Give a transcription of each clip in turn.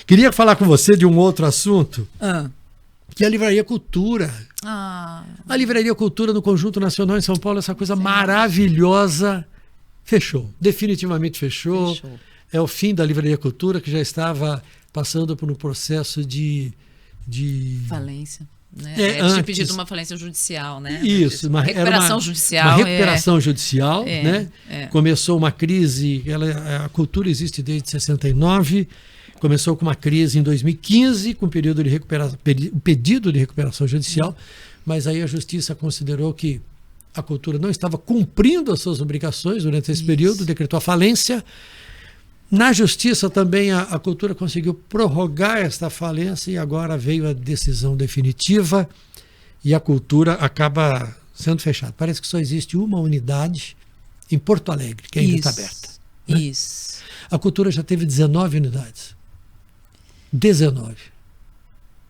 Queria falar com você de um outro assunto, Ah. que é a Livraria Cultura. Ah. A Livraria Cultura no Conjunto Nacional em São Paulo, essa coisa maravilhosa, fechou. Definitivamente fechou. É o fim da Livraria Cultura, que já estava passando por um processo de Falência. Né? Antes, pedido uma falência judicial, né? Isso, Uma recuperação judicial. Uma recuperação judicial, né? É. Começou uma crise, a cultura existe desde 69, começou com uma crise em 2015, com pedido de recuperação judicial, mas aí a justiça considerou que a cultura não estava cumprindo as suas obrigações durante esse período, decretou a falência. Na justiça também a cultura conseguiu prorrogar esta falência e agora veio a decisão definitiva e a cultura acaba sendo fechada. Parece que só existe uma unidade em Porto Alegre, que ainda está aberta. Né? Isso. A cultura já teve 19 unidades. 19.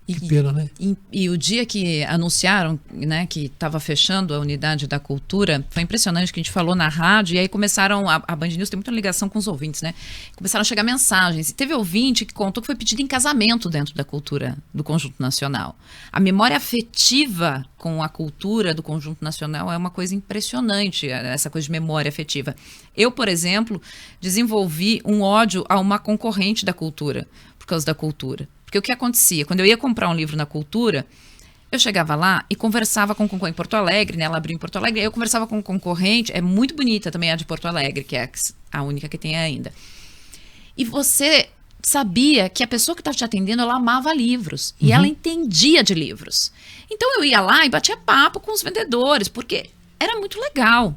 Que pena, né? E o dia que anunciaram, né, que estava fechando a unidade da cultura, foi impressionante que a gente falou na rádio, e aí começaram, a Band News tem muita ligação com os ouvintes, né? Começaram a chegar mensagens. E teve ouvinte que contou que foi pedido em casamento dentro da cultura do Conjunto Nacional. A memória afetiva com a cultura do Conjunto Nacional é uma coisa impressionante, essa coisa de memória afetiva. Eu, por exemplo, desenvolvi um ódio a uma concorrente da cultura, por causa da cultura. Porque o que acontecia? Quando eu ia comprar um livro na cultura, eu chegava lá e conversava com o concorrente em Porto Alegre, né? Ela abriu em Porto Alegre, aí eu conversava com o concorrente, é muito bonita também a de Porto Alegre, que é a única que tem ainda. E você sabia que a pessoa que estava te atendendo, ela amava livros, e ela entendia de livros. Então eu ia lá e batia papo com os vendedores, porque era muito legal.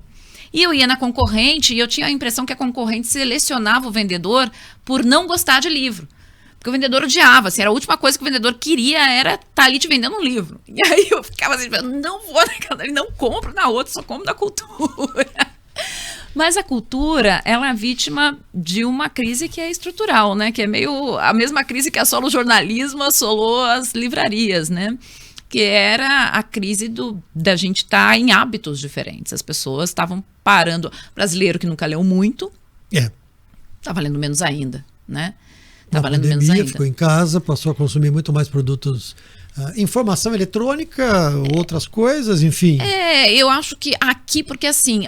E eu ia na concorrente e eu tinha a impressão que a concorrente selecionava o vendedor por não gostar de livro. Porque o vendedor odiava, assim, era a última coisa que o vendedor queria era estar ali te vendendo um livro. E aí eu ficava assim, não vou naquela, não compro na outra, só compro na cultura. Mas a cultura, ela é vítima de uma crise que é estrutural, né? Que é meio a mesma crise que assola o jornalismo, assolou as livrarias, né? Que era a crise da gente estar em hábitos diferentes. As pessoas estavam parando. O brasileiro que nunca leu muito, estava lendo menos ainda, né? Na pandemia, ficou em casa, passou a consumir muito mais produtos, informação eletrônica, outras coisas, enfim. Eu acho que aqui, porque assim,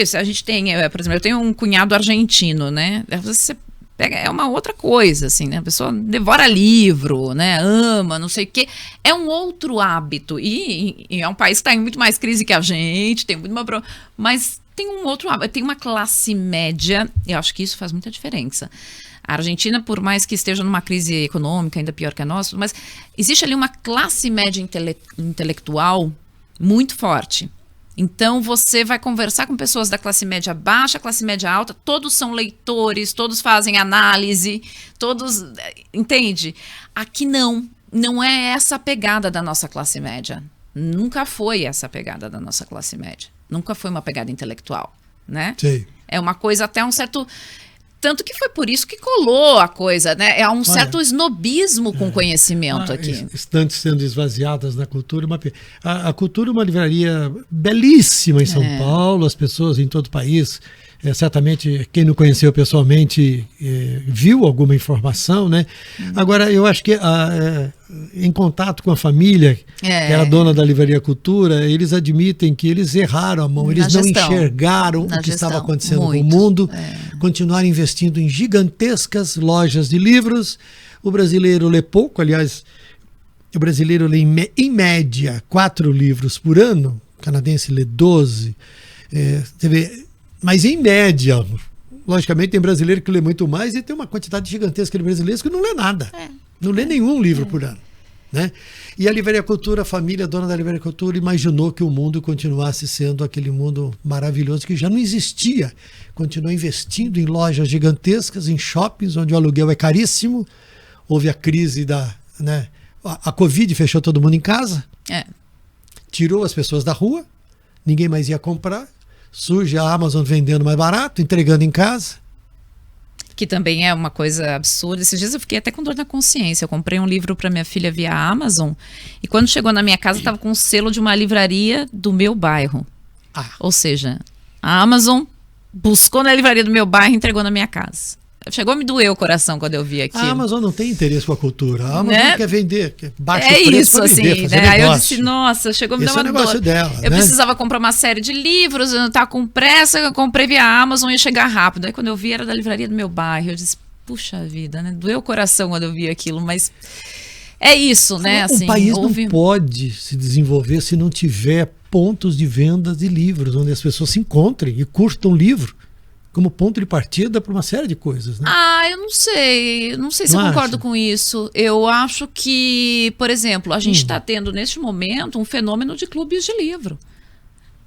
se a gente tem, por exemplo, eu tenho um cunhado argentino, né? Você pega, é uma outra coisa, assim, né? A pessoa devora livro, né? Ama, não sei o quê. É um outro hábito. E é um país que está em muito mais crise que a gente, tem muito mais... Mas tem um outro hábito, tem uma classe média, eu acho que isso faz muita diferença. A Argentina, por mais que esteja numa crise econômica ainda pior que a nossa, mas existe ali uma classe média intelectual muito forte. Então, você vai conversar com pessoas da classe média baixa, classe média alta, todos são leitores, todos fazem análise, todos... Entende? Aqui não é essa a pegada da nossa classe média. Nunca foi essa a pegada da nossa classe média. Nunca foi uma pegada intelectual, né? Sim. É uma coisa até um certo... Tanto que foi por isso que colou a coisa, né? É um certo snobismo com conhecimento aqui. Estantes sendo esvaziadas na cultura. A cultura é uma livraria belíssima em São Paulo, as pessoas em todo o país. Certamente, quem não conheceu pessoalmente viu alguma informação, né? Agora, eu acho que em contato com a família, que era dona da Livraria Cultura, eles admitem que eles erraram a mão, eles não enxergaram o que estava acontecendo com o mundo, continuaram investindo em gigantescas lojas de livros. O brasileiro lê pouco, aliás, o brasileiro lê em média 4 livros por ano, o canadense lê 12, mas em média, logicamente tem brasileiro que lê muito mais e tem uma quantidade gigantesca de brasileiros que não lê nada. Não lê nenhum livro por ano. Né? E a Livraria Cultura, a família dona da Livraria Cultura, imaginou que o mundo continuasse sendo aquele mundo maravilhoso que já não existia. Continuou investindo em lojas gigantescas, em shoppings, onde o aluguel é caríssimo. Houve a crise a Covid fechou todo mundo em casa. Tirou as pessoas da rua, ninguém mais ia comprar. Surge a Amazon vendendo mais barato, entregando em casa. Que também é uma coisa absurda. Esses dias eu fiquei até com dor na consciência. Eu comprei um livro para minha filha via Amazon e quando chegou na minha casa estava com um selo de uma livraria do meu bairro. Ou seja, a Amazon buscou na livraria do meu bairro e entregou na minha casa. chegou a me doer o coração quando eu vi aquilo. A Amazon não tem interesse com a cultura. A Amazon quer vender, baixa o preço isso, pra vender, assim, fazer né? Aí eu negócio. disse, nossa, chegou a me dar uma negócio dor. dela, Eu né? precisava comprar uma série de livros, eu não estava com pressa, eu comprei via Amazon, ia chegar rápido. Aí quando eu vi, era da livraria do meu bairro. Eu disse, puxa vida, né? Doeu o coração quando eu vi aquilo, mas é isso, né? Assim, um país não pode se desenvolver se não tiver pontos de venda de livros, onde as pessoas se encontrem e curtam livro como ponto de partida para uma série de coisas, né? Eu não sei se eu concordo com isso. Eu acho que, por exemplo, a gente está tendo neste momento um fenômeno de clubes de livro.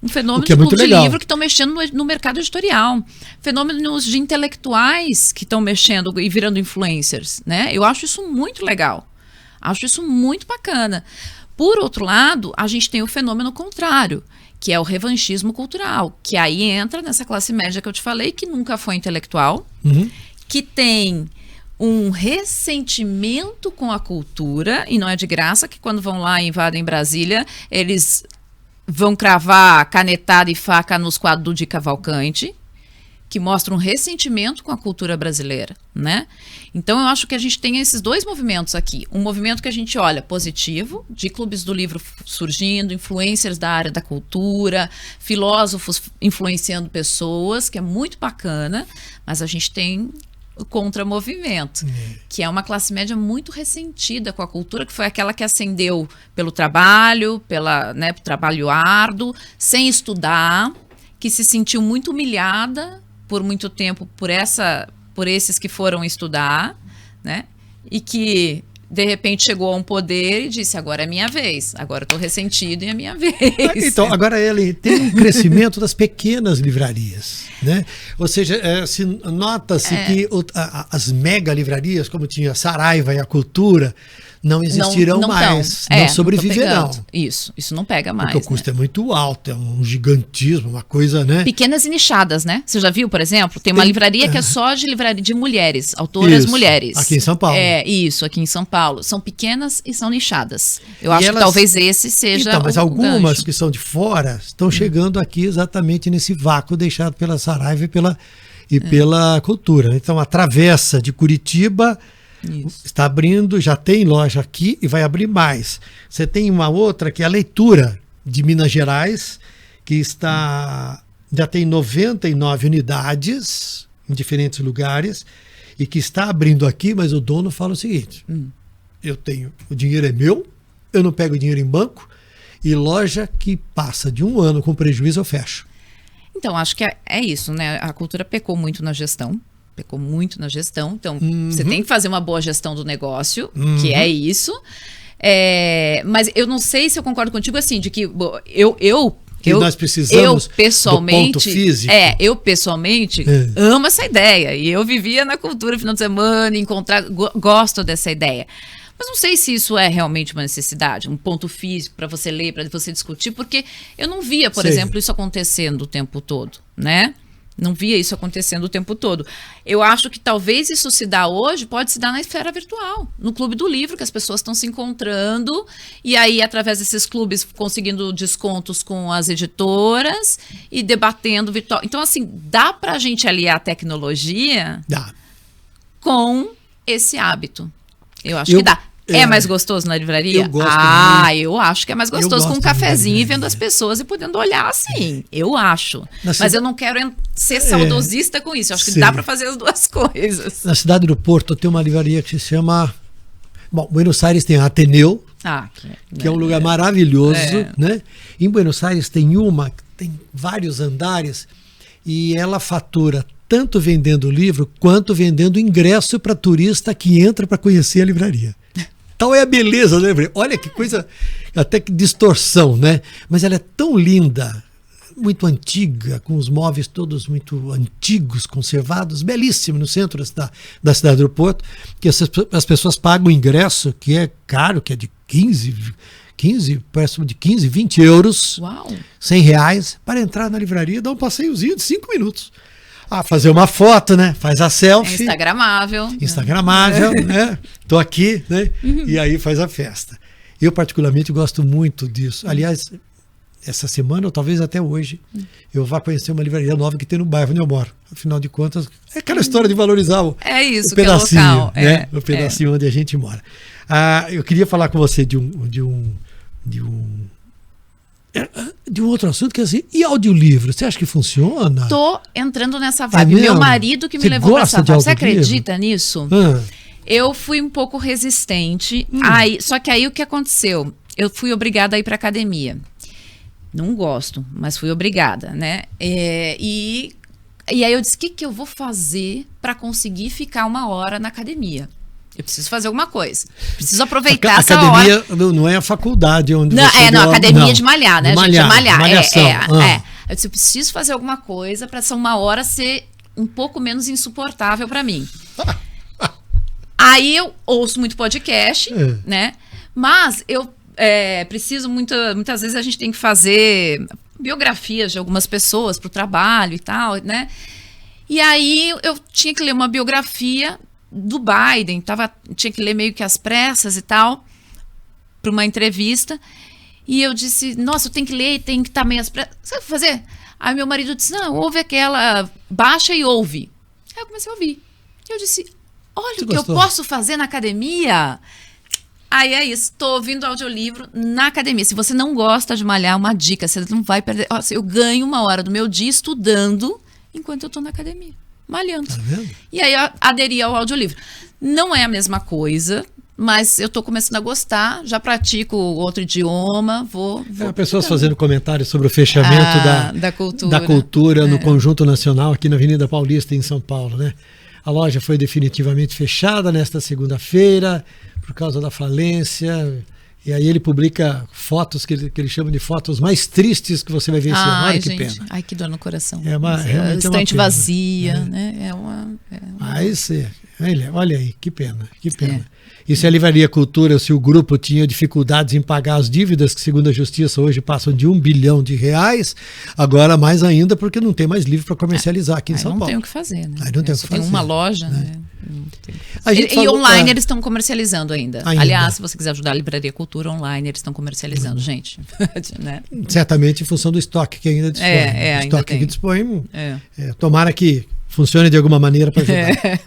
Um fenômeno de clubes de livro que estão mexendo no mercado editorial. Fenômenos de intelectuais que estão mexendo e virando influencers, né? Eu acho isso muito legal. Acho isso muito bacana. Por outro lado, a gente tem o fenômeno contrário, que é o revanchismo cultural, que aí entra nessa classe média que eu te falei, que nunca foi intelectual, que tem um ressentimento com a cultura, e não é de graça que quando vão lá e invadem Brasília, eles vão cravar canetada e faca nos quadros do Di Cavalcanti, que mostra um ressentimento com a cultura brasileira, né? Então eu acho que a gente tem esses dois movimentos aqui. Um movimento que a gente olha positivo, de clubes do livro surgindo, influencers da área da cultura, filósofos influenciando pessoas, que é muito bacana, mas a gente tem o contramovimento, que é uma classe média muito ressentida com a cultura, que foi aquela que ascendeu pelo trabalho, pelo trabalho árduo, sem estudar, que se sentiu muito humilhada por muito tempo por esses que foram estudar, né? E que de repente chegou a um poder e disse, agora é minha vez, agora eu estou ressentido e é minha vez. Então, agora ele tem um crescimento das pequenas livrarias, né? Ou seja, nota-se que as mega livrarias, como tinha a Saraiva e a Cultura, não existirão mais, não sobreviverão. Isso não pega mais. Porque o custo é muito alto, é um gigantismo, uma coisa, né? Pequenas e nichadas, né? Você já viu, por exemplo? Tem uma livraria que é só de livraria de mulheres, autoras mulheres. Aqui em São Paulo. Aqui em São Paulo. São pequenas e são nichadas. Eu acho que talvez esse seja então, mas algumas gancho. Que são de fora estão chegando aqui exatamente nesse vácuo deixado pela Saraiva e pela Cultura. Então, a Travessa de Curitiba está abrindo, já tem loja aqui e vai abrir mais. Você tem uma outra que é a Leitura de Minas Gerais, que já tem 99 unidades em diferentes lugares e que está abrindo aqui, mas o dono fala o seguinte, o dinheiro é meu, eu não pego dinheiro em banco e loja que passa de um ano com prejuízo eu fecho. Então, acho que é isso, né? A Cultura pecou muito na gestão. Então você tem que fazer uma boa gestão do negócio, que é isso. Mas eu não sei se eu concordo contigo, assim, de que nós precisamos pessoalmente, do ponto físico. Eu pessoalmente amo essa ideia. E eu vivia na cultura final de semana, gosto dessa ideia. Mas não sei se isso é realmente uma necessidade, um ponto físico para você ler, para você discutir, porque eu não via, por exemplo, isso acontecendo o tempo todo, né? Não via isso acontecendo o tempo todo. Eu acho que talvez isso se dá hoje, pode se dar na esfera virtual, no Clube do Livro, que as pessoas estão se encontrando e aí, através desses clubes, conseguindo descontos com as editoras e debatendo virtual. Então, assim, dá pra gente aliar a tecnologia com esse hábito. Eu acho que dá. É mais gostoso na livraria? Eu gosto muito. Eu acho que é mais gostoso com um cafezinho e vendo as pessoas e podendo olhar assim. Eu acho. Mas eu não quero ser saudosista com isso. Eu acho que dá para fazer as duas coisas. Na cidade do Porto tem uma livraria que se chama... Bom, Buenos Aires tem a Ateneu, que é um lugar maravilhoso, né? Em Buenos Aires tem uma que tem vários andares e ela fatura tanto vendendo livro quanto vendendo ingresso para turista que entra para conhecer a livraria. Tal é a beleza da livraria. Olha que coisa, até que distorção, né? Mas ela é tão linda, muito antiga, com os móveis todos muito antigos, conservados, belíssimo no centro da cidade do Porto, que as pessoas pagam o ingresso, que é caro, que é de 15, 20 euros, R$100, para entrar na livraria e dar um passeiozinho de 5 minutos. Fazer uma foto, né? Faz a selfie. Instagramável, né? Tô aqui, né? E aí faz a festa. Eu particularmente gosto muito disso. Aliás, essa semana, ou talvez até hoje, eu vá conhecer uma livraria nova que tem no bairro onde eu moro. Afinal de contas, é aquela história de valorizar o pedacinho, que é local. Né? O pedacinho onde a gente mora. Eu queria falar com você de um outro assunto, que é assim, e audiolivro? Você acha que funciona? Tô entrando nessa vibe. Meu marido que me levou para essa vibe. Você acredita nisso? Eu fui um pouco resistente. Só que aí o que aconteceu? Eu fui obrigada a ir para academia. Não gosto, mas fui obrigada, né? E aí eu disse, o que eu vou fazer para conseguir ficar 1 hora na academia? Eu preciso fazer alguma coisa. Preciso aproveitar essa hora. Academia não é a faculdade onde academia de malhar, né, gente? Malhar. Malhação. Eu disse, eu preciso fazer alguma coisa para essa 1 hora ser um pouco menos insuportável para mim. Aí eu ouço muito podcast, né? Mas eu preciso muitas vezes a gente tem que fazer biografias de algumas pessoas para o trabalho e tal, né? E aí eu tinha que ler uma biografia do Biden, tinha que ler meio que às pressas e tal, para uma entrevista. E eu disse, nossa, eu tenho que ler, tem que estar meio às pressas. Sabe o que fazer? Aí meu marido disse, não, ouve aquela, baixa e ouve. Aí eu comecei a ouvir. E eu disse, olha o que eu posso fazer na academia. Aí é isso, estou ouvindo audiolivro na academia. Se você não gosta de malhar, uma dica, você não vai perder. Nossa, eu ganho 1 hora do meu dia estudando enquanto eu estou na academia, malhando. Tá vendo? E aí eu aderi ao audiolivro. Não é a mesma coisa, mas eu estou começando a gostar, já pratico outro idioma, vou pessoas fazendo comentários sobre o fechamento da cultura no Conjunto Nacional aqui na Avenida Paulista, em São Paulo, né? A loja foi definitivamente fechada nesta segunda-feira por causa da falência. E aí ele publica fotos que ele chama de fotos mais tristes que você vai ver esse ano. Olha, que pena. Ai, que dor no coração. Estante vazia, né? Olha aí, que pena. E se a Livraria Cultura, se o grupo tinha dificuldades em pagar as dívidas, que segundo a Justiça hoje passam de R$1 bilhão, agora mais ainda porque não tem mais livro para comercializar aqui em São Paulo. Não tem o que fazer, né? Aí não tem o que fazer. Tem uma loja, né? E online eles estão comercializando ainda. Aliás, se você quiser ajudar a Livraria Cultura online, eles estão comercializando, gente. Né? Certamente em função do estoque que ainda dispõe. O estoque que dispõe. Tomara que funcione de alguma maneira para ajudar.